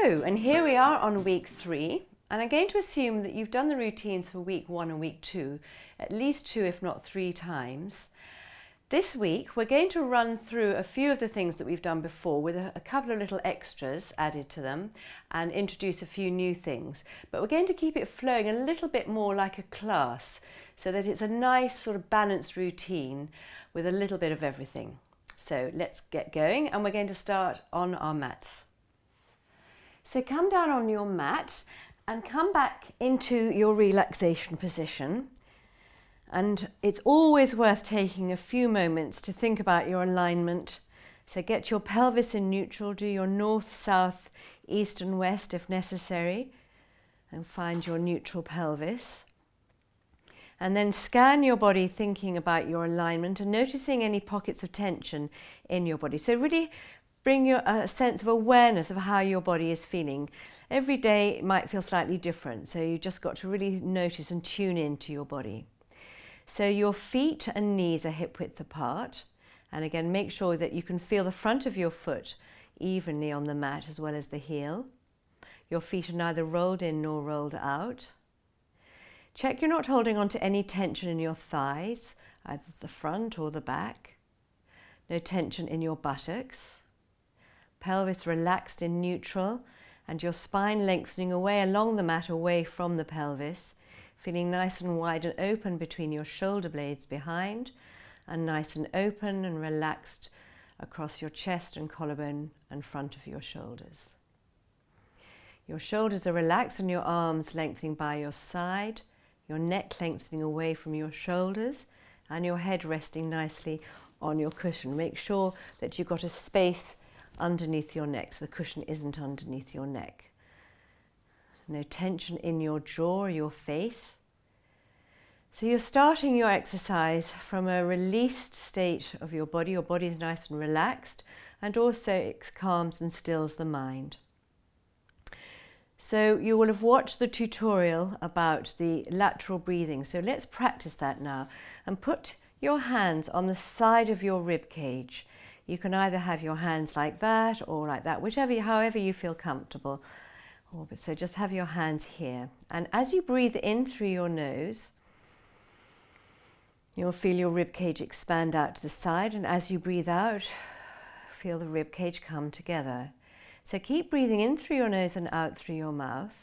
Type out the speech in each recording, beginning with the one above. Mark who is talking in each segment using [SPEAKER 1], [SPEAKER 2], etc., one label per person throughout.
[SPEAKER 1] Hello, and here we are on week 3, and I'm going to assume that you've done the routines for week 1 and week 2, at least 2 if not 3 times. This week we're going to run through a few of the things that we've done before with a couple of little extras added to them and introduce a few new things. But we're going to keep it flowing a little bit more like a class so that it's a nice sort of balanced routine with a little bit of everything. So let's get going, and we're going to start on our mats. So come down on your mat and come back into your relaxation position. And it's always worth taking a few moments to think about your alignment. So get your pelvis in neutral, do your north, south, east and west if necessary, and find your neutral pelvis. And then scan your body thinking about your alignment and noticing any pockets of tension in your body. So really bring a sense of awareness of how your body is feeling. Every day it might feel slightly different, so you just got to really notice and tune into your body. So your feet and knees are hip width apart, and again make sure that you can feel the front of your foot evenly on the mat as well as the heel. Your feet are neither rolled in nor rolled out. Check you're not holding on to any tension in your thighs, either the front or the back. No tension in your buttocks. Pelvis relaxed in neutral, and your spine lengthening away along the mat, away from the pelvis, feeling nice and wide and open between your shoulder blades behind, and nice and open and relaxed across your chest and collarbone and front of your shoulders. Your shoulders are relaxed and your arms lengthening by your side, your neck lengthening away from your shoulders, and your head resting nicely on your cushion. Make sure that you've got a space underneath your neck, so the cushion isn't underneath your neck. No tension in your jaw or your face. So you're starting your exercise from a released state of your body. Your body is nice and relaxed, and also it calms and stills the mind. So you will have watched the tutorial about the lateral breathing. So let's practice that now, and put your hands on the side of your rib cage. You can either have your hands like that or like that, however you feel comfortable. So just have your hands here. And as you breathe in through your nose, you'll feel your rib cage expand out to the side. And as you breathe out, feel the rib cage come together. So keep breathing in through your nose and out through your mouth.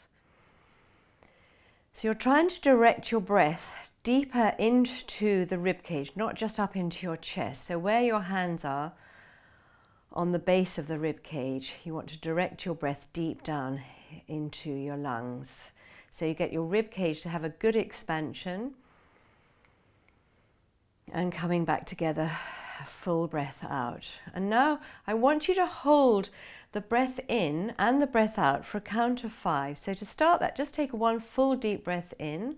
[SPEAKER 1] So you're trying to direct your breath deeper into the rib cage, not just up into your chest. So where your hands are on the base of the rib cage, you want to direct your breath deep down into your lungs. So you get your rib cage to have a good expansion and coming back together, full breath out. And now I want you to hold the breath in and the breath out for a count of 5. So to start that, just take one full deep breath in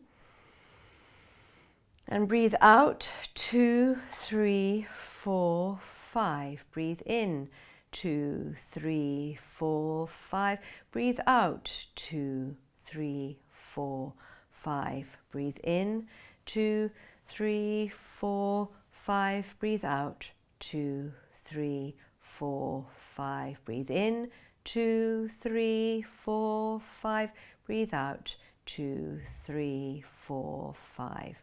[SPEAKER 1] and breathe out 2, 3, 4, 5. Breathe in 2, 3, 4, 5. Breathe out 2, 3, 4, 5. Breathe in 2, 3, 4, 5. Breathe out 2, 3, 4, 5. Breathe in 2, 3, 4, 5. Breathe out 2, 3, 4, 5.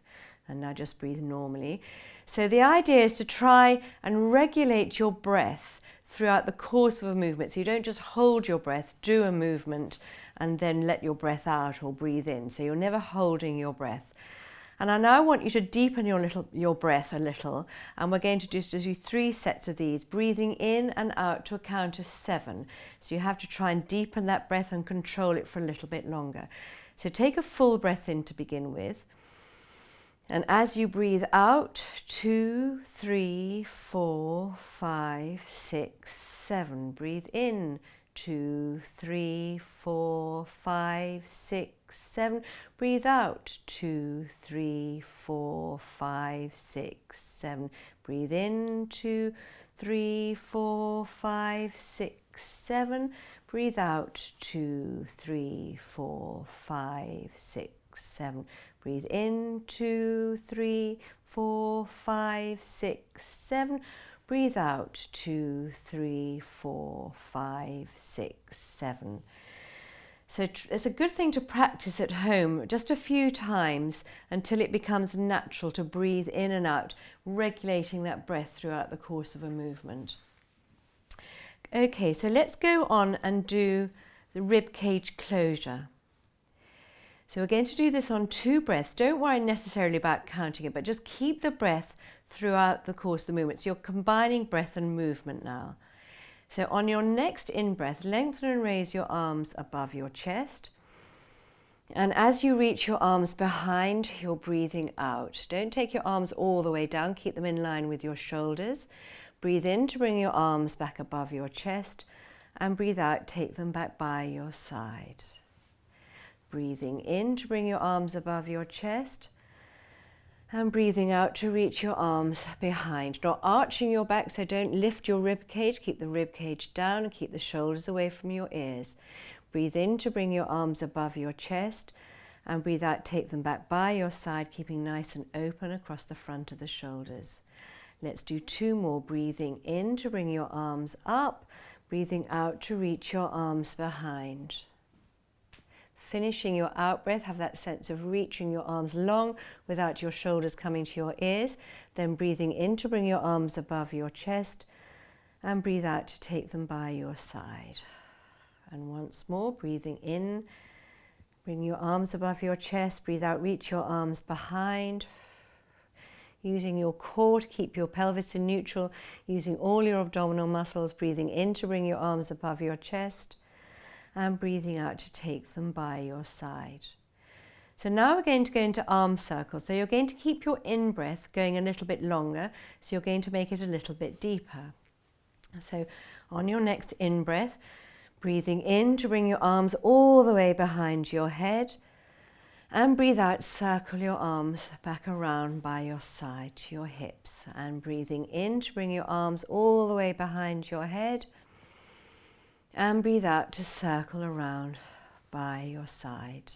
[SPEAKER 1] And now just breathe normally. So the idea is to try and regulate your breath throughout the course of a movement. So you don't just hold your breath, do a movement, and then let your breath out or breathe in. So you're never holding your breath. And I now want you to deepen your breath a little, and we're going to do 3 sets of these, breathing in and out to a count of 7. So you have to try and deepen that breath and control it for a little bit longer. So take a full breath in to begin with. And as you breathe out, 2, 3, 4, 5, 6, 7. Breathe in, 2, 3, 4, 5, 6, 7. Breathe out, 2, 3, 4, 5, 6, 7. Breathe in, 2, 3, 4, 5, 6, 7. Breathe out, 2, 3, 4, 5, 6, 7. Breathe in, 2, 3, 4, 5, 6, 7. Breathe out, 2, 3, 4, 5, 6, 7. So it's a good thing to practice at home just a few times until it becomes natural to breathe in and out, regulating that breath throughout the course of a movement. Okay, so let's go on and do the rib cage closure. So we're going to do this on 2 breaths. Don't worry necessarily about counting it, but just keep the breath throughout the course of the movement. So you're combining breath and movement now. So on your next in-breath, lengthen and raise your arms above your chest. And as you reach your arms behind, you're breathing out. Don't take your arms all the way down. Keep them in line with your shoulders. Breathe in to bring your arms back above your chest. And breathe out, take them back by your side. Breathing in to bring your arms above your chest. And breathing out to reach your arms behind. Not arching your back, so don't lift your rib cage. Keep the rib cage down and keep the shoulders away from your ears. Breathe in to bring your arms above your chest. And breathe out, take them back by your side, keeping nice and open across the front of the shoulders. Let's do 2 more. Breathing in to bring your arms up. Breathing out to reach your arms behind. Finishing your out breath, have that sense of reaching your arms long without your shoulders coming to your ears. Then breathing in to bring your arms above your chest and breathe out to take them by your side. And once more, breathing in, bring your arms above your chest, breathe out, reach your arms behind. Using your core to keep your pelvis in neutral, using all your abdominal muscles, breathing in to bring your arms above your chest. And breathing out to take them by your side. So now we're going to go into arm circles. So you're going to keep your in-breath going a little bit longer, so you're going to make it a little bit deeper. So on your next in-breath, breathing in to bring your arms all the way behind your head, and breathe out, circle your arms back around by your side to your hips. And breathing in to bring your arms all the way behind your head, and breathe out to circle around by your side.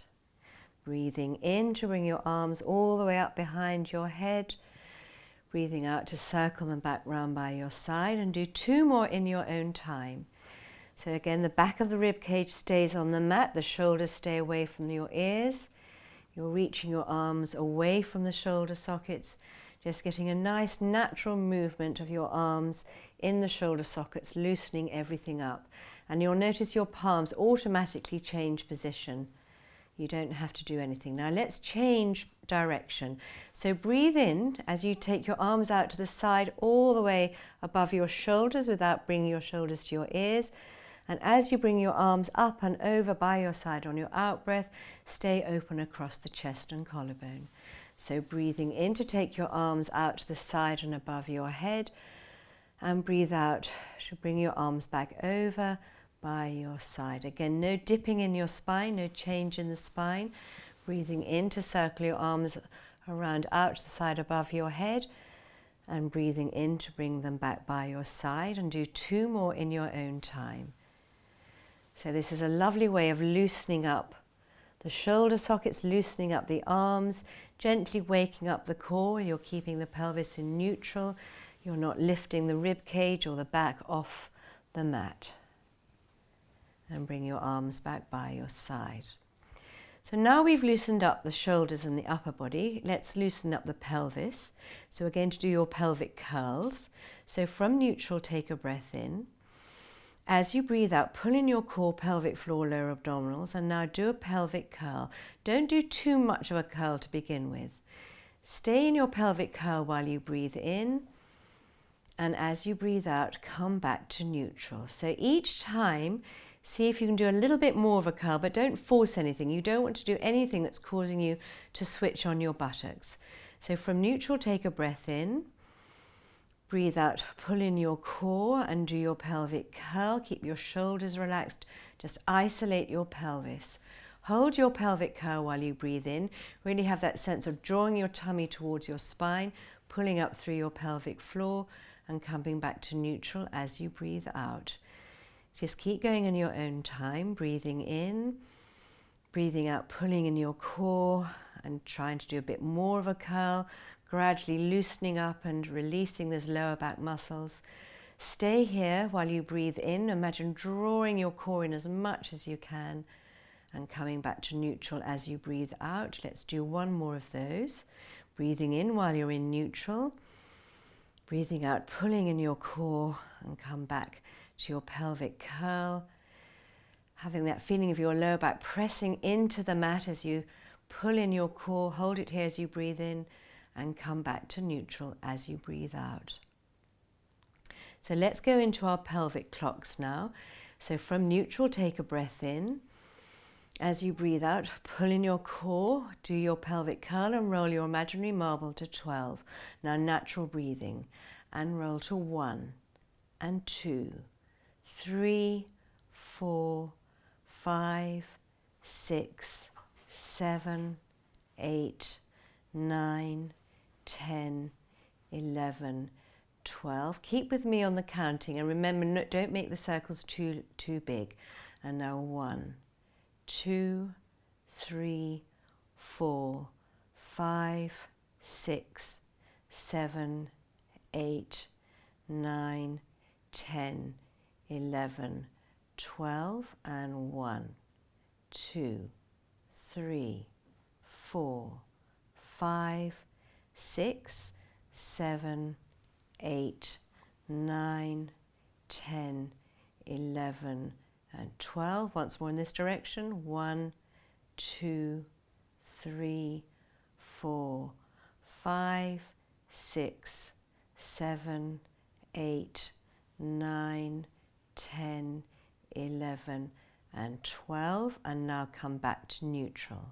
[SPEAKER 1] Breathing in to bring your arms all the way up behind your head. Breathing out to circle them back round by your side, and do 2 more in your own time. So again, the back of the rib cage stays on the mat, the shoulders stay away from your ears. You're reaching your arms away from the shoulder sockets, just getting a nice natural movement of your arms in the shoulder sockets, loosening everything up. And you'll notice your palms automatically change position. You don't have to do anything. Now let's change direction. So breathe in as you take your arms out to the side all the way above your shoulders without bringing your shoulders to your ears. And as you bring your arms up and over by your side on your out breath, stay open across the chest and collarbone. So breathing in to take your arms out to the side and above your head, and breathe out to bring your arms back over by your side. Again, no dipping in your spine, no change in the spine. Breathing in to circle your arms around out to the side above your head, and breathing in to bring them back by your side, and do 2 more in your own time. So this is a lovely way of loosening up the shoulder sockets, loosening up the arms, gently waking up the core. You're keeping the pelvis in neutral. You're not lifting the rib cage or the back off the mat. And bring your arms back by your side. So now we've loosened up the shoulders and the upper body, let's loosen up the pelvis. So we're going to do your pelvic curls. So from neutral, take a breath in. As you breathe out, pull in your core, pelvic floor, lower abdominals, and now do a pelvic curl. Don't do too much of a curl to begin with. Stay in your pelvic curl while you breathe in, and as you breathe out, come back to neutral. So each time, see if you can do a little bit more of a curl, but don't force anything. You don't want to do anything that's causing you to switch on your buttocks. So from neutral, take a breath in. Breathe out, pull in your core and do your pelvic curl. Keep your shoulders relaxed. Just isolate your pelvis. Hold your pelvic curl while you breathe in. Really have that sense of drawing your tummy towards your spine, pulling up through your pelvic floor and coming back to neutral as you breathe out. Just keep going in your own time, breathing in, breathing out, pulling in your core and trying to do a bit more of a curl, gradually loosening up and releasing those lower back muscles. Stay here while you breathe in. Imagine drawing your core in as much as you can and coming back to neutral as you breathe out. Let's do one more of those. Breathing in while you're in neutral. Breathing out, pulling in your core and come back to your pelvic curl. Having that feeling of your lower back pressing into the mat as you pull in your core. Hold it here as you breathe in and come back to neutral as you breathe out. So let's go into our pelvic clocks now. So from neutral, take a breath in. As you breathe out, pull in your core, do your pelvic curl and roll your imaginary marble to 12. Now natural breathing, and roll to 1 and 2, 3, 4, 5, 6, 7, 8, 9, 10, 11, 12. Keep with me on the counting, and remember, don't make the circles too big. And now 1, 2, 3, 4, 5, 6, 7, 8, 9, 10, 11, 12, and 1, 2, 3, 4, 5, 6, 7, 8, 9, 10, 11, and 12. Once more in this direction. 1, 2, 3, 4, 5, 6, 7, 8, 9, 10, 11, and 12. And now come back to neutral.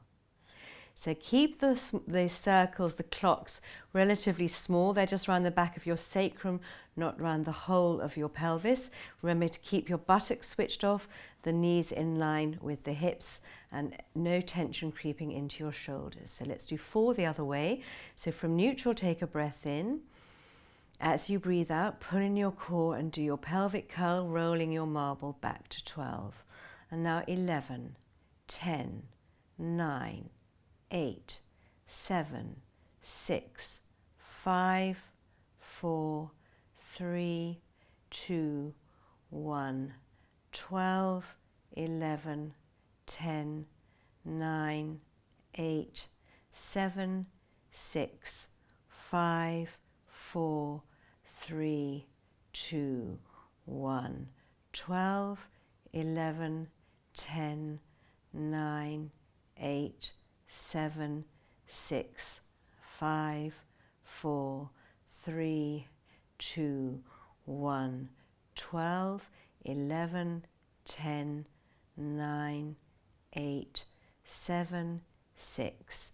[SPEAKER 1] So keep the circles, the clocks, relatively small. They're just around the back of your sacrum, not around the whole of your pelvis. Remember to keep your buttocks switched off, the knees in line with the hips, and no tension creeping into your shoulders. So let's do 4 the other way. So from neutral, take a breath in. As you breathe out, pull in your core and do your pelvic curl, rolling your marble back to 12. And now 11, 10, 9, 8, 7, 6, 5, 4, 3, 2, 1, 12, 11, 10, 9, 8, 7, 6, 5, 4, 3, 2, 1, 12, 11, 10, 9, 8, 7, 6, 5, 4, 3, 2, 1, 12, 11, 10, 9, 8, 7, 6,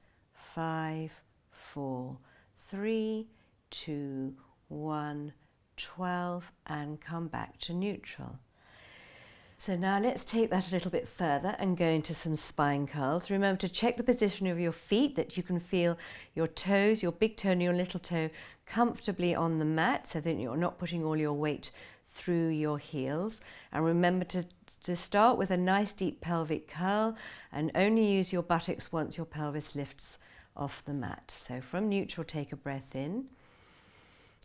[SPEAKER 1] 5, 4, 3, 2, 1, 12, and come back to neutral. So now let's take that a little bit further and go into some spine curls. Remember to check the position of your feet, that you can feel your toes, your big toe and your little toe comfortably on the mat, so that you're not putting all your weight through your heels. And remember to start with a nice deep pelvic curl and only use your buttocks once your pelvis lifts off the mat. So from neutral, take a breath in.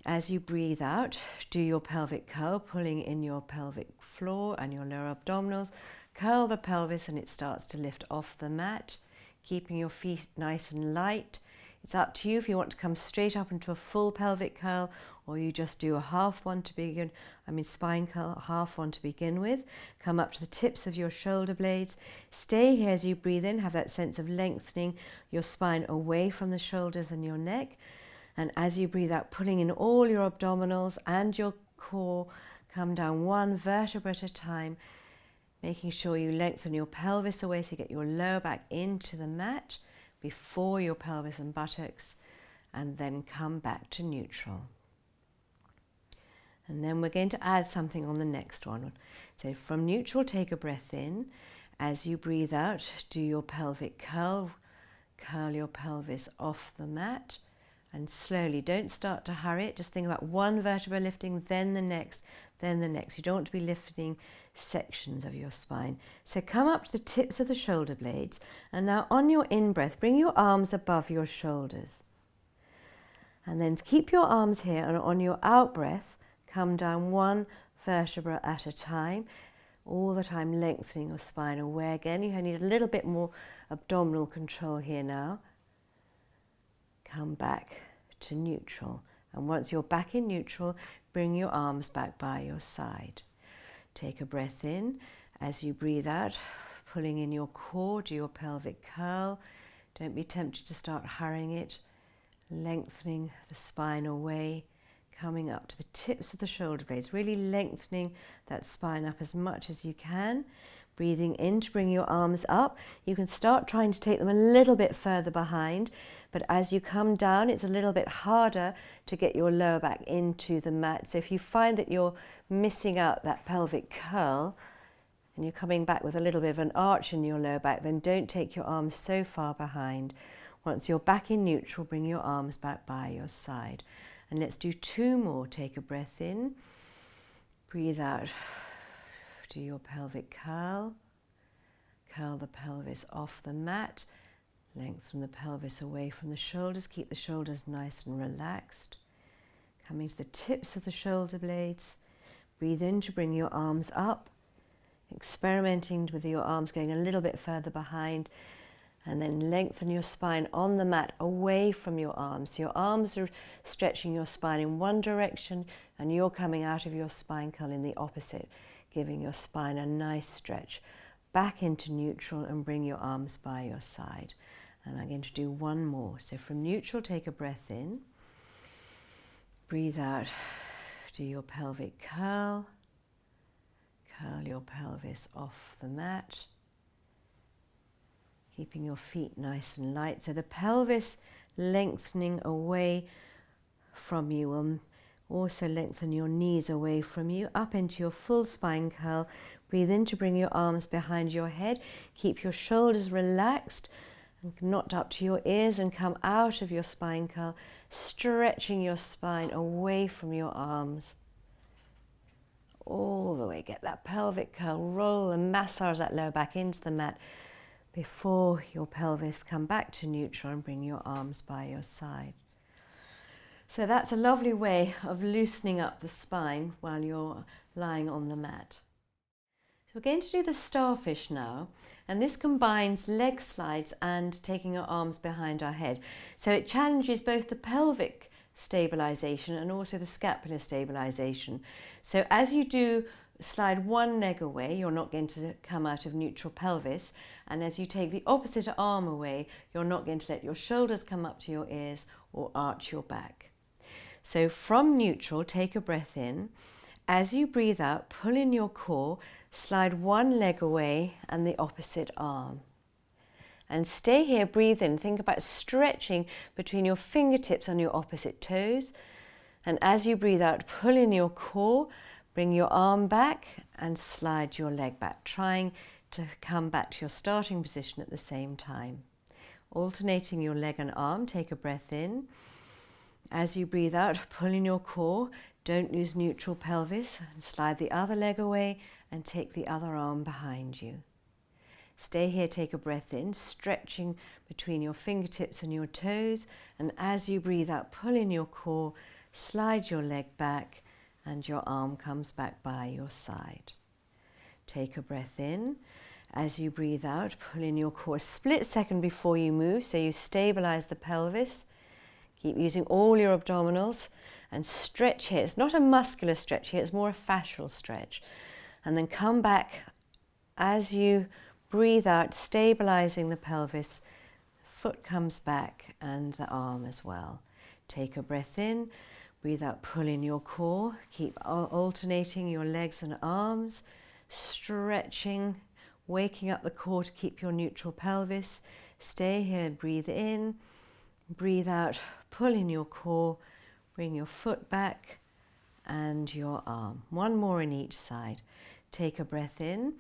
[SPEAKER 1] As you breathe out, do your pelvic curl, pulling in your pelvic floor and your lower abdominals. Curl the pelvis and it starts to lift off the mat, keeping your feet nice and light. It's up to you if you want to come straight up into a full pelvic curl, or you just do a half one to begin, spine curl, half one to begin with. Come up to the tips of your shoulder blades. Stay here as you breathe in, have that sense of lengthening your spine away from the shoulders and your neck. And as you breathe out, pulling in all your abdominals and your core, come down one vertebra at a time, making sure you lengthen your pelvis away so you get your lower back into the mat before your pelvis and buttocks, and then come back to neutral. And then we're going to add something on the next one. So from neutral, take a breath in. As you breathe out, do your pelvic curl. Curl your pelvis off the mat. And slowly, don't start to hurry it. Just think about one vertebra lifting, then the next, then the next. You don't want to be lifting sections of your spine. So come up to the tips of the shoulder blades. And now on your in-breath, bring your arms above your shoulders. And then keep your arms here, and on your out-breath, come down one vertebra at a time. All the time lengthening your spine away. Again, you need a little bit more abdominal control here now. Come back to neutral. And once you're back in neutral, bring your arms back by your side. Take a breath in. As you breathe out, pulling in your core, do your pelvic curl. Don't be tempted to start hurrying it. Lengthening the spine away, coming up to the tips of the shoulder blades, really lengthening that spine up as much as you can. Breathing in to bring your arms up. You can start trying to take them a little bit further behind, but as you come down, it's a little bit harder to get your lower back into the mat. So if you find that you're missing out that pelvic curl and you're coming back with a little bit of an arch in your lower back, then don't take your arms so far behind. Once you're back in neutral, bring your arms back by your side. And let's do 2 more. Take a breath in, breathe out. Do your pelvic curl. Curl the pelvis off the mat. Lengthen the pelvis away from the shoulders. Keep the shoulders nice and relaxed. Coming to the tips of the shoulder blades. Breathe in to bring your arms up. Experimenting with your arms going a little bit further behind. And then lengthen your spine on the mat away from your arms. Your arms are stretching your spine in one direction and you're coming out of your spine curl in the opposite, giving your spine a nice stretch. Back into neutral and bring your arms by your side. And I'm going to do 1 more. So from neutral, take a breath in. Breathe out. Do your pelvic curl. Curl your pelvis off the mat. Keeping your feet nice and light. So the pelvis lengthening away from you will also lengthen your knees away from you, up into your full spine curl. Breathe in to bring your arms behind your head. Keep your shoulders relaxed and not up to your ears, and come out of your spine curl, stretching your spine away from your arms. All the way. Get that pelvic curl, roll and massage that lower back into the mat before your pelvis. Come back to neutral and bring your arms by your side. So that's a lovely way of loosening up the spine while you're lying on the mat. So we're going to do the Starfish now, and this combines leg slides and taking our arms behind our head. So it challenges both the pelvic stabilization and also the scapular stabilization. So as you do slide one leg away, you're not going to come out of neutral pelvis, and as you take the opposite arm away, you're not going to let your shoulders come up to your ears or arch your back. So from neutral, take a breath in. As you breathe out, pull in your core, slide one leg away and the opposite arm. And stay here, breathe in. Think about stretching between your fingertips on your opposite toes. And as you breathe out, pull in your core, bring your arm back and slide your leg back, trying to come back to your starting position at the same time. Alternating your leg and arm, take a breath in. As you breathe out, pull in your core, don't lose neutral pelvis, and slide the other leg away and take the other arm behind you. Stay here, take a breath in, stretching between your fingertips and your toes, and as you breathe out, pull in your core, slide your leg back, and your arm comes back by your side. Take a breath in. As you breathe out, pull in your core, split second before you move, so you stabilize the pelvis. Keep using all your abdominals and stretch here. It's not a muscular stretch here, it's more a fascial stretch. And then come back as you breathe out, stabilizing the pelvis. Foot comes back and the arm as well. Take a breath in, breathe out, pull in your core. Keep alternating your legs and arms, stretching, waking up the core to keep your neutral pelvis. Stay here, breathe in, breathe out, pull in your core, bring your foot back and your arm. One more in each side. Take a breath in,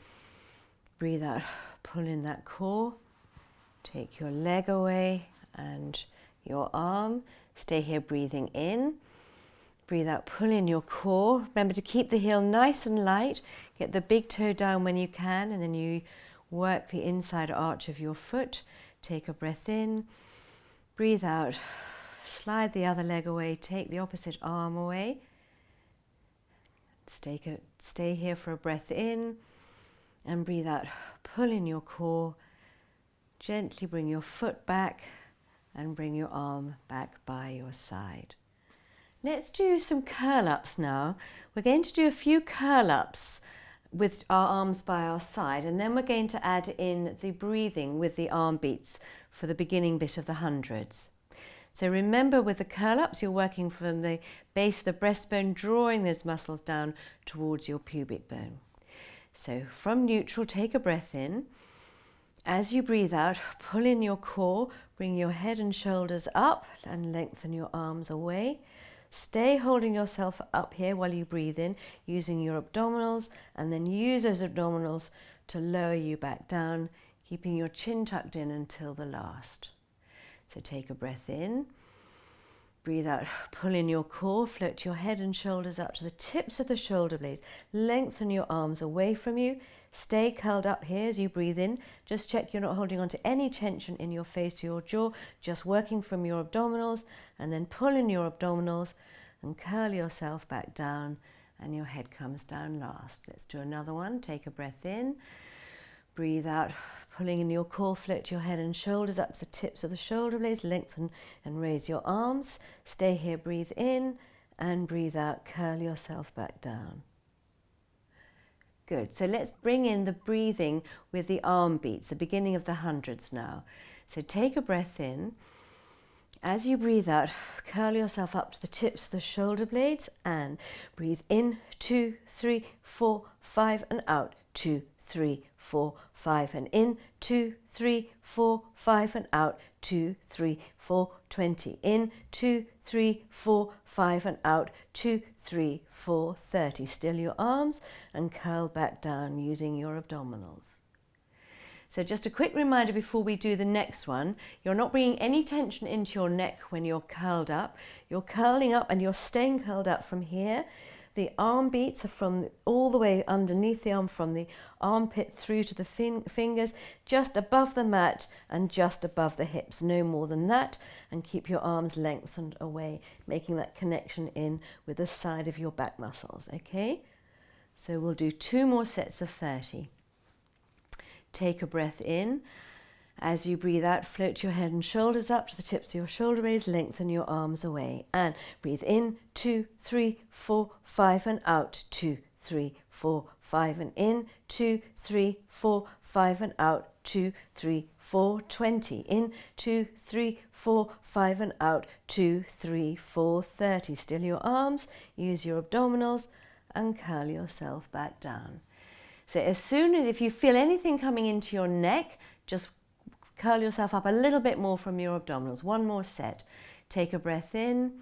[SPEAKER 1] breathe out, pull in that core, take your leg away and your arm. Stay here, breathing in, breathe out, pull in your core. Remember to keep the heel nice and light, get the big toe down when you can, and then you work the inside arch of your foot. Take a breath in, breathe out, slide the other leg away, take the opposite arm away. Stay here for a breath in, And breathe out, pull in your core, gently bring your foot back and bring your arm back by your side. Let's do some curl-ups now. We're going to do a few curl-ups with our arms by our side, and then we're going to add in the breathing with the arm beats for the beginning bit of the hundreds. So remember, with the curl-ups, you're working from the base of the breastbone, drawing those muscles down towards your pubic bone. So from neutral, take a breath in. As you breathe out, pull in your core, bring your head and shoulders up and lengthen your arms away. Stay holding yourself up here while you breathe in, using your abdominals, and then use those abdominals to lower you back down, keeping your chin tucked in until the last. So take a breath in, breathe out, pull in your core, float your head and shoulders up to the tips of the shoulder blades, lengthen your arms away from you, stay curled up here as you breathe in. Just check you're not holding on to any tension in your face or your jaw, just working from your abdominals, and then pull in your abdominals and curl yourself back down, and your head comes down last. Let's do another one. Take a breath in, breathe out, pulling in your core, float your head and shoulders up to the tips of the shoulder blades, lengthen and raise your arms. Stay here, breathe in and breathe out, curl yourself back down. Good, so let's bring in the breathing with the arm beats, the beginning of the hundreds now. So take a breath in. As you breathe out, curl yourself up to the tips of the shoulder blades and breathe in, 2, 3, 4, 5 and out, 2, 3, 4, 5 and in, 2, 3, 4, 5 and out, 2, 3, 4, 20 in, 2, 3, 4, 5 and out, 2, 3, 4, 30. Still your arms and curl back down using your abdominals. So just a quick reminder before we do the next one, you're not bringing any tension into your neck when you're curled up. You're curling up and you're staying curled up from here. The arm beats are from all the way underneath the arm, from the armpit through to the fingers, just above the mat and just above the hips, no more than that. And keep your arms lengthened away, making that connection in with the side of your back muscles, okay? So we'll do 2 more sets of 30. Take a breath in. As you breathe out, float your head and shoulders up to the tips of your shoulder blades, lengthen your arms away. And breathe in, 2, 3, 4, 5 and out, 2, 3, 4, 5 and in, 2, 3, 4, 5 and out, 2, 3, 4, 20 in, 2, 3, 4, 5 and out, 2, 3, 4, 30. Still your arms, use your abdominals and curl yourself back down. So as soon as, if you feel anything coming into your neck, just curl yourself up a little bit more from your abdominals. 1 more set. Take a breath in,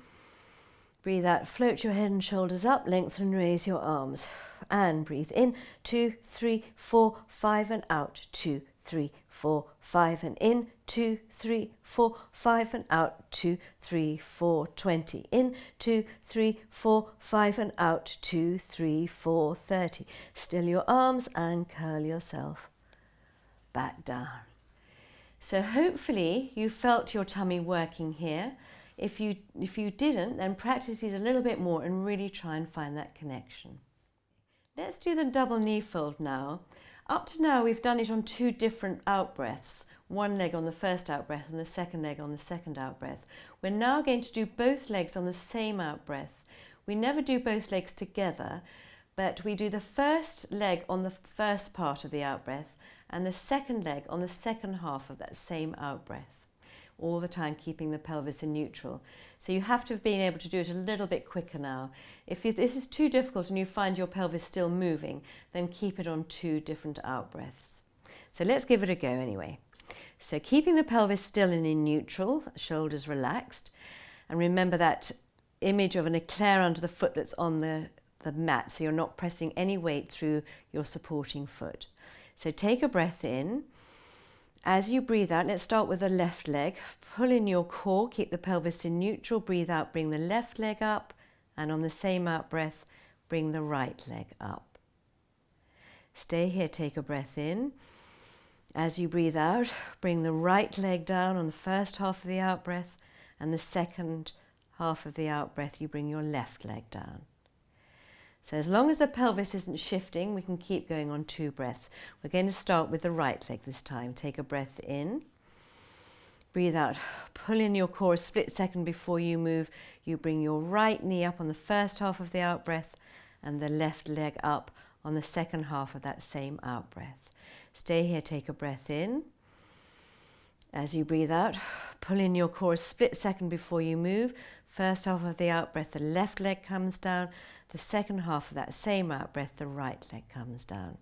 [SPEAKER 1] breathe out, float your head and shoulders up, lengthen and raise your arms. And breathe in, 2, 3, 4, 5 and out, 2, 3, 4, 5 and in, 2, 3, 4, 5 and out, 2, 3, 4, 20 in, 2, 3, 4, 5 and out, 2, 3, 4, 30. Still your arms and curl yourself back down. So hopefully you felt your tummy working here. If you didn't, then practice these a little bit more and really try and find that connection. Let's do the double knee fold now. Up to now we've done it on 2 different out breaths. 1 leg on the first out breath and the second leg on the second out breath. We're now going to do both legs on the same out breath. We never do both legs together, but we do the first leg on the first part of the out breath and the second leg on the second half of that same out breath, all the time keeping the pelvis in neutral. So you have to have been able to do it a little bit quicker now. If this is too difficult and you find your pelvis still moving, then keep it on 2 different out breaths. So let's give it a go anyway. So keeping the pelvis still and in neutral, shoulders relaxed, and remember that image of an eclair under the foot that's on the mat, so you're not pressing any weight through your supporting foot. So take a breath in. As you breathe out, let's start with the left leg. Pull in your core, keep the pelvis in neutral, breathe out, bring the left leg up, and on the same out breath, bring the right leg up. Stay here, take a breath in. As you breathe out, bring the right leg down on the first half of the out breath, and the second half of the out breath, you bring your left leg down. So as long as the pelvis isn't shifting, we can keep going on 2 breaths. We're going to start with the right leg this time. Take a breath in. Breathe out. Pull in your core a split second before you move. You bring your right knee up on the first half of the out breath and the left leg up on the second half of that same out breath. Stay here, take a breath in. As you breathe out, pull in your core a split second before you move. First half of the out breath, the left leg comes down. The second half of that same out breath, the right leg comes down.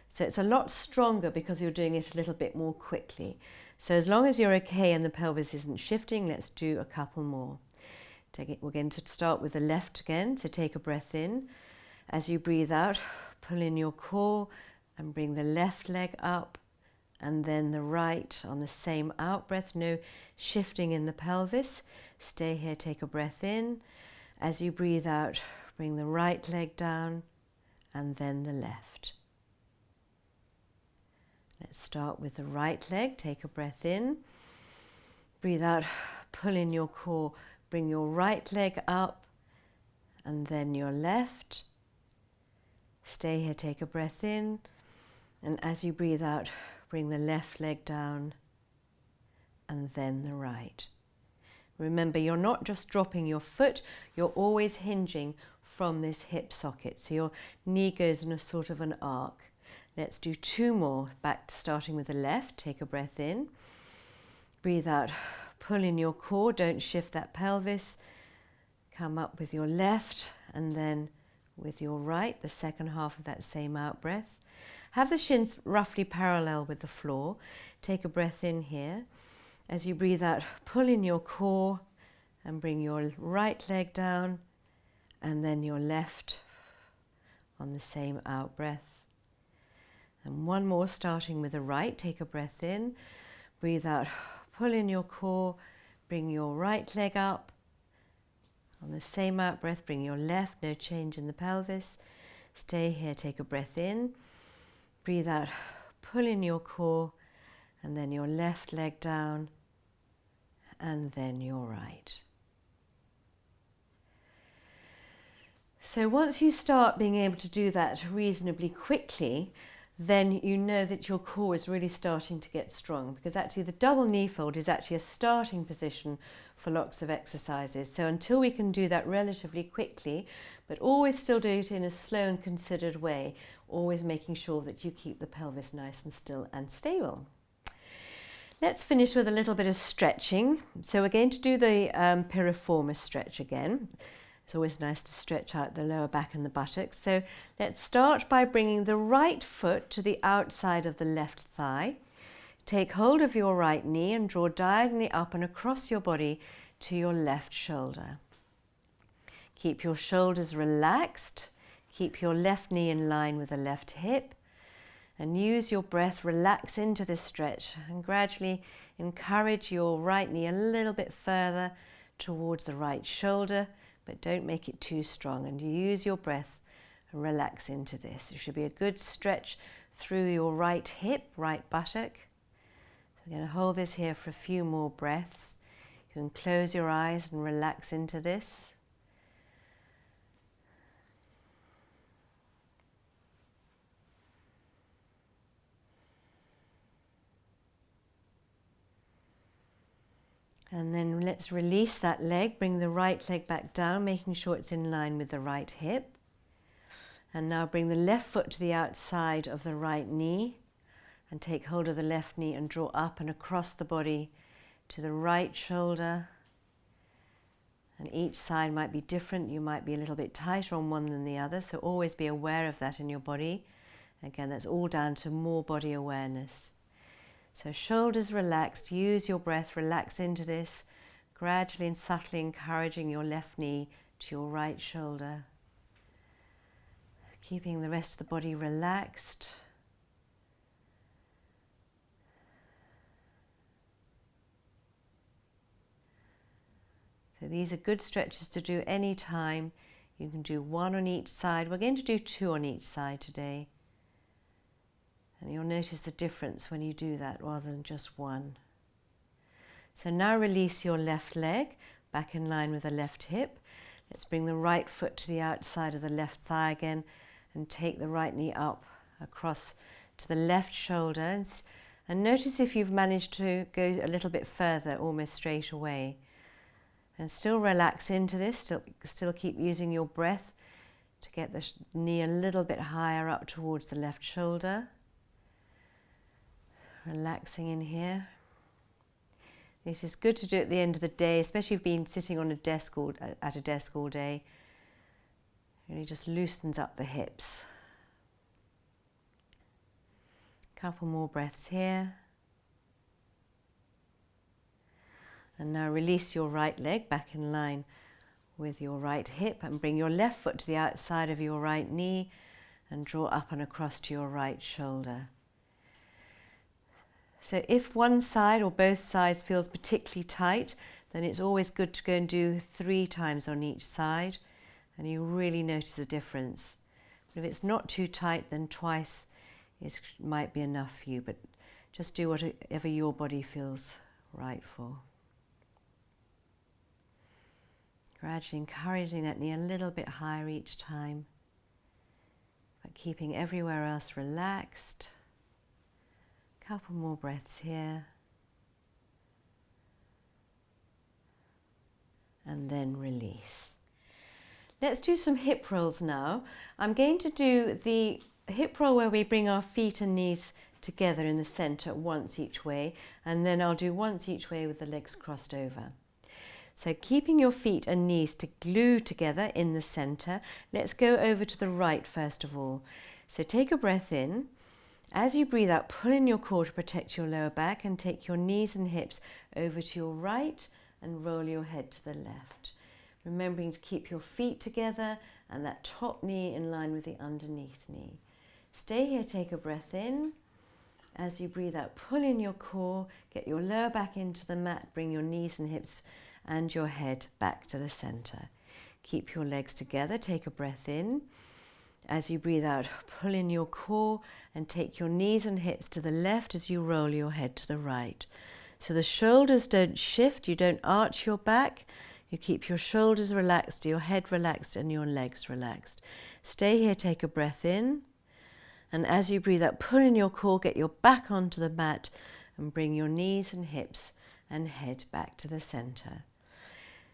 [SPEAKER 1] So it's a lot stronger because you're doing it a little bit more quickly. So as long as you're okay and the pelvis isn't shifting, let's do a couple more. We're going to start with the left again, so take a breath in. As you breathe out, pull in your core and bring the left leg up and then the right on the same out breath, no shifting in the pelvis. Stay here, take a breath in. As you breathe out, bring the right leg down and then the left. Let's start with the right leg, take a breath in. Breathe out, pull in your core, bring your right leg up and then your left. Stay here, take a breath in. And as you breathe out, bring the left leg down and then the right. Remember, you're not just dropping your foot, you're always hinging from this hip socket. So your knee goes in a sort of an arc. Let's do 2 more. Back to starting with the left. Take a breath in. Breathe out. Pull in your core. Don't shift that pelvis. Come up with your left and then with your right, the second half of that same out breath. Have the shins roughly parallel with the floor. Take a breath in here. As you breathe out, pull in your core and bring your right leg down and then your left on the same out breath. And 1 more, starting with the right. Take a breath in. Breathe out, pull in your core, bring your right leg up. On the same out breath, bring your left, no change in the pelvis. Stay here, take a breath in. Breathe out, pull in your core, and then your left leg down, and then your right. So once you start being able to do that reasonably quickly, then you know that your core is really starting to get strong, because actually the double knee fold is actually a starting position for lots of exercises. So until we can do that relatively quickly, but always still do it in a slow and considered way, always making sure that you keep the pelvis nice and still and stable. Let's finish with a little bit of stretching. So we're going to do the Piriformis stretch again. It's always nice to stretch out the lower back and the buttocks. So let's start by bringing the right foot to the outside of the left thigh. Take hold of your right knee and draw diagonally up and across your body to your left shoulder. Keep your shoulders relaxed. Keep your left knee in line with the left hip. And use your breath, relax into this stretch and gradually encourage your right knee a little bit further towards the right shoulder, but don't make it too strong, and use your breath and relax into this. It should be a good stretch through your right hip, right buttock. So we're going to hold this here for a few more breaths. You can close your eyes and relax into this. And then let's release that leg, bring the right leg back down, making sure it's in line with the right hip. And now bring the left foot to the outside of the right knee and take hold of the left knee and draw up and across the body to the right shoulder. And each side might be different. You might be a little bit tighter on one than the other, so always be aware of that in your body. Again, that's all down to more body awareness. So shoulders relaxed, use your breath, relax into this, gradually and subtly encouraging your left knee to your right shoulder. Keeping the rest of the body relaxed. So these are good stretches to do any time. You can do 1 on each side. We're going to do 2 on each side today. And you'll notice the difference when you do that rather than just 1. So now release your left leg back in line with the left hip. Let's bring the right foot to the outside of the left thigh again and take the right knee up across to the left shoulder. And notice if you've managed to go a little bit further, almost straight away. And still relax into this, still keep using your breath to get the knee a little bit higher up towards the left shoulder. Relaxing in here. This is good to do at the end of the day, especially if you've been sitting on a desk at a desk all day. It really just loosens up the hips. Couple more breaths here. And now release your right leg back in line with your right hip and bring your left foot to the outside of your right knee and draw up and across to your right shoulder. So if one side or both sides feels particularly tight, then it's always good to go and do 3 times on each side, and you really notice a difference. But if it's not too tight, then twice might be enough for you, but just do whatever your body feels right for. Gradually encouraging that knee a little bit higher each time, but keeping everywhere else relaxed. Couple more breaths here. And then release. Let's do some hip rolls now. I'm going to do the hip roll where we bring our feet and knees together in the center once each way, and then I'll do once each way with the legs crossed over. So keeping your feet and knees to glue together in the center, let's go over to the right first of all. So take a breath in. As you breathe out, pull in your core to protect your lower back and take your knees and hips over to your right and roll your head to the left. Remembering to keep your feet together and that top knee in line with the underneath knee. Stay here, take a breath in. As you breathe out, pull in your core, get your lower back into the mat, bring your knees and hips and your head back to the center. Keep your legs together, take a breath in. As you breathe out, pull in your core and take your knees and hips to the left as you roll your head to the right. So the shoulders don't shift, you don't arch your back, you keep your shoulders relaxed, your head relaxed and your legs relaxed. Stay here, take a breath in. And as you breathe out, pull in your core, get your back onto the mat and bring your knees and hips and head back to the center.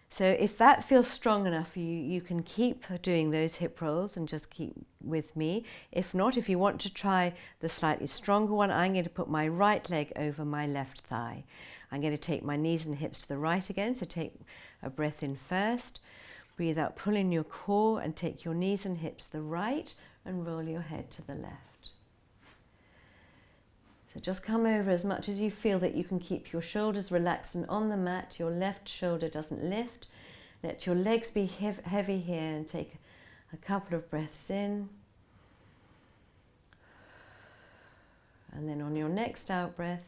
[SPEAKER 1] So if that feels strong enough for you, you can keep doing those hip rolls and just keep with me. If not, if you want to try the slightly stronger one, I'm going to put my right leg over my left thigh. I'm going to take my knees and hips to the right again, so take a breath in first. Breathe out, pull in your core and take your knees and hips to the right and roll your head to the left. So just come over as much as you feel that you can keep your shoulders relaxed and on the mat, your left shoulder doesn't lift. Let your legs be heavy here and take a couple of breaths in. And then on your next out breath,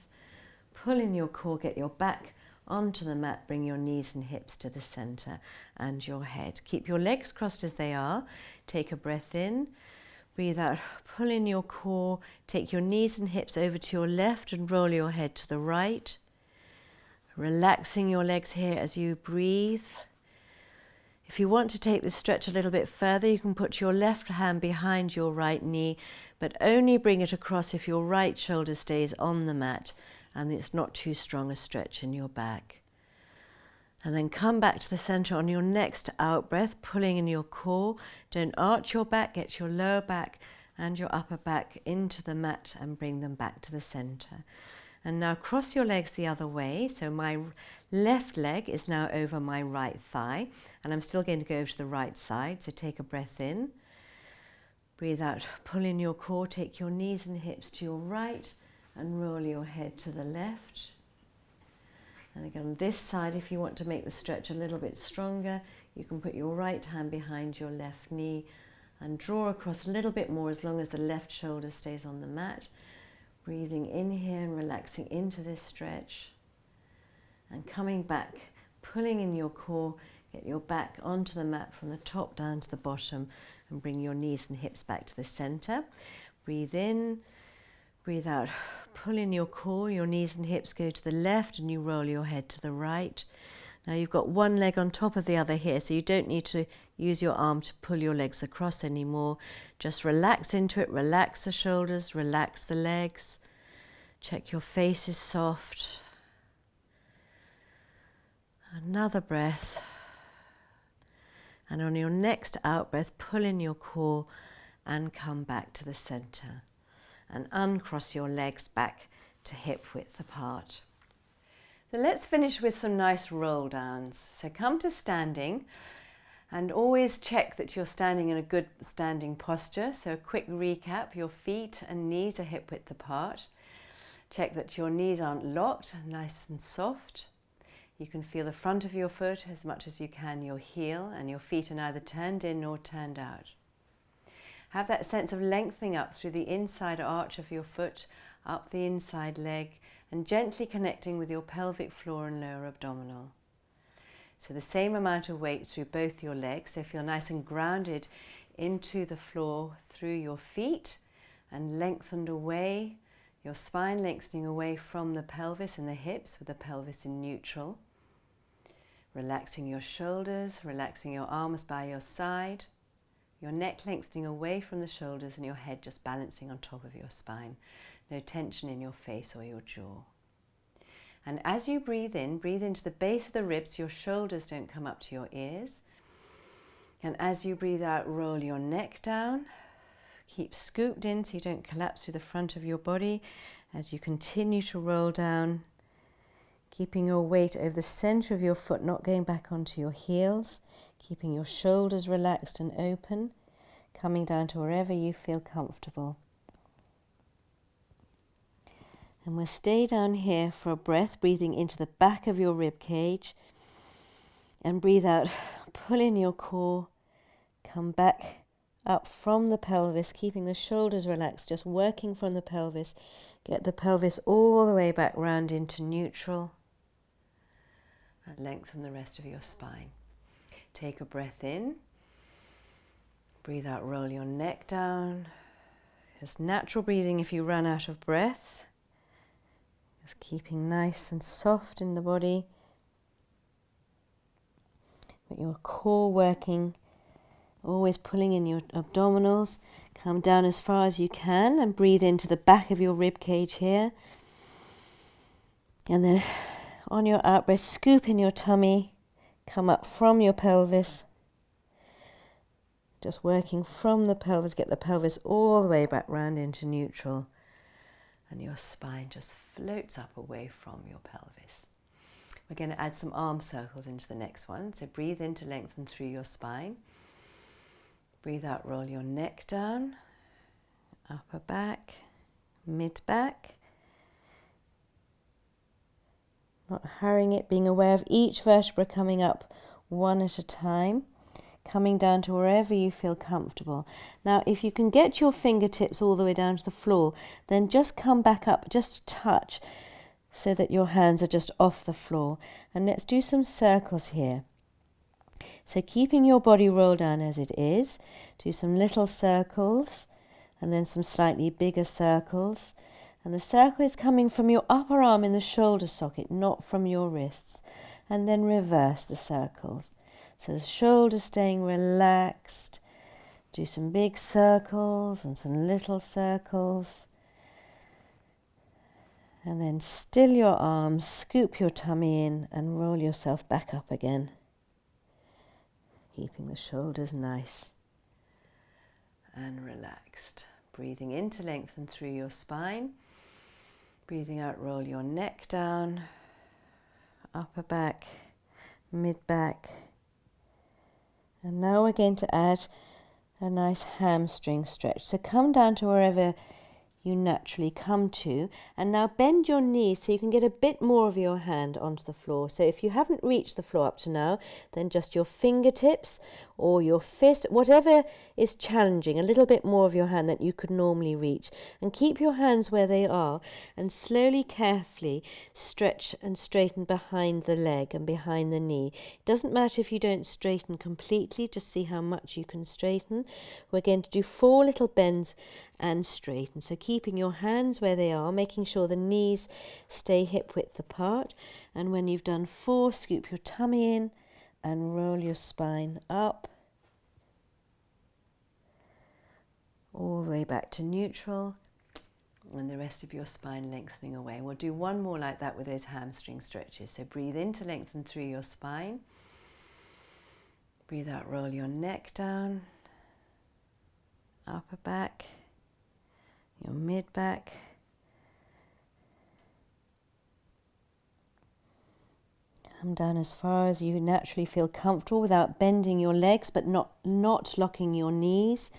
[SPEAKER 1] pull in your core, get your back onto the mat, bring your knees and hips to the center and your head. Keep your legs crossed as they are. Take a breath in. Breathe out, pull in your core, take your knees and hips over to your left and roll your head to the right. Relaxing your legs here as you breathe. If you want to take this stretch a little bit further, you can put your left hand behind your right knee, but only bring it across if your right shoulder stays on the mat and it's not too strong a stretch in your back. And then come back to the center on your next out breath, pulling in your core. Don't arch your back, get your lower back and your upper back into the mat and bring them back to the center. And now cross your legs the other way. So my left leg is now over my right thigh, and I'm still going to go over to the right side. So take a breath in. Breathe out, pull in your core, take your knees and hips to your right and roll your head to the left. And again, on this side, if you want to make the stretch a little bit stronger, you can put your right hand behind your left knee and draw across a little bit more as long as the left shoulder stays on the mat. Breathing in here and relaxing into this stretch. And coming back, pulling in your core, get your back onto the mat from the top down to the bottom and bring your knees and hips back to the center. Breathe in, breathe out. Pull in your core, your knees and hips go to the left and you roll your head to the right. Now you've got one leg on top of the other here, so you don't need to use your arm to pull your legs across anymore. Just relax into it, relax the shoulders, relax the legs. Check your face is soft. Another breath. And on your next out breath, pull in your core and come back to the center. And uncross your legs back to hip width apart. So let's finish with some nice roll downs. So come to standing and always check that you're standing in a good standing posture. So a quick recap, your feet and knees are hip width apart. Check that your knees aren't locked, nice and soft. You can feel the front of your foot as much as you can your heel, and your feet are neither turned in nor turned out. Have that sense of lengthening up through the inside arch of your foot, up the inside leg, and gently connecting with your pelvic floor and lower abdominal. So the same amount of weight through both your legs, so feel nice and grounded into the floor through your feet and lengthened away, your spine lengthening away from the pelvis and the hips with the pelvis in neutral. Relaxing your shoulders, relaxing your arms by your side, your neck lengthening away from the shoulders and your head just balancing on top of your spine. No tension in your face or your jaw. And as you breathe into the base of the ribs, your shoulders don't come up to your ears. And as you breathe out, roll your neck down. Keep scooped in so you don't collapse through the front of your body as you continue to roll down, keeping your weight over the center of your foot, not going back onto your heels, keeping your shoulders relaxed and open, coming down to wherever you feel comfortable. And we'll stay down here for a breath, breathing into the back of your rib cage, and breathe out, pull in your core, come back up from the pelvis, keeping the shoulders relaxed, just working from the pelvis. Get the pelvis all the way back round into neutral, and lengthen the rest of your spine. Take a breath in, breathe out, roll your neck down. Just natural breathing if you run out of breath. Just keeping nice and soft in the body. With your core working, always pulling in your abdominals. Come down as far as you can and breathe into the back of your rib cage here. And then on your out breath, scoop in your tummy, come up from your pelvis. Just working from the pelvis, get the pelvis all the way back round into neutral. And your spine just floats up away from your pelvis. We're going to add some arm circles into the next one. So breathe in to lengthen through your spine. Breathe out, roll your neck down, upper back, mid back. Not hurrying it, being aware of each vertebra coming up one at a time, coming down to wherever you feel comfortable. Now, if you can get your fingertips all the way down to the floor, then just come back up just a touch so that your hands are just off the floor. And let's do some circles here. So keeping your body rolled down as it is, do some little circles and then some slightly bigger circles. And the circle is coming from your upper arm in the shoulder socket, not from your wrists. And then reverse the circles. So the shoulders staying relaxed. Do some big circles and some little circles. And then still your arms, scoop your tummy in and roll yourself back up again. Keeping the shoulders nice and relaxed. Breathing in to lengthen through your spine. Breathing out, roll your neck down, upper back, mid back. And now we're going to add a nice hamstring stretch. So come down to wherever you naturally come to, and now bend your knees so you can get a bit more of your hand onto the floor. So if you haven't reached the floor up to now, then just your fingertips or your fist, whatever is challenging, a little bit more of your hand that you could normally reach. And keep your hands where they are and slowly, carefully stretch and straighten behind the leg and behind the knee. It doesn't matter if you don't straighten completely, just see how much you can straighten. We're going to do 4 little bends
[SPEAKER 2] and straighten. So keeping your hands where they are, making sure the knees stay hip width apart. And when you've done 4, scoop your tummy in and roll your spine up all the way back to neutral, and the rest of your spine lengthening away. We'll do one more like that with those hamstring stretches. So breathe in to lengthen through your spine. Breathe out, roll your neck down, upper back, your mid back, come down as far as you naturally feel comfortable without bending your legs, but not locking your knees.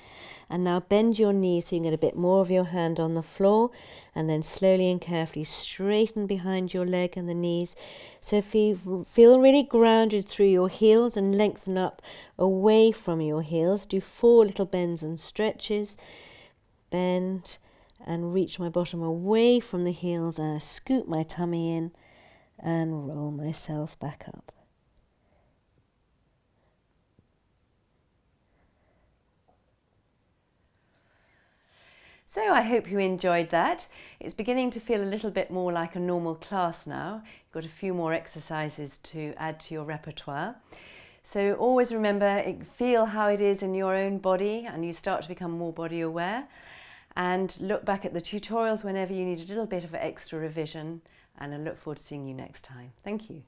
[SPEAKER 2] And now bend your knees so you can get a bit more of your hand on the floor, and then slowly and carefully straighten behind your leg and the knees. So if you feel really grounded through your heels and lengthen up away from your heels, do 4 little bends and stretches. Bend and reach my bottom away from the heels, and I scoop my tummy in and roll myself back up.
[SPEAKER 1] So I hope you enjoyed that. It's beginning to feel a little bit more like a normal class now. You've got a few more exercises to add to your repertoire. So always remember, feel how it is in your own body, and you start to become more body aware. And look back at the tutorials whenever you need a little bit of extra revision, and I look forward to seeing you next time. Thank you.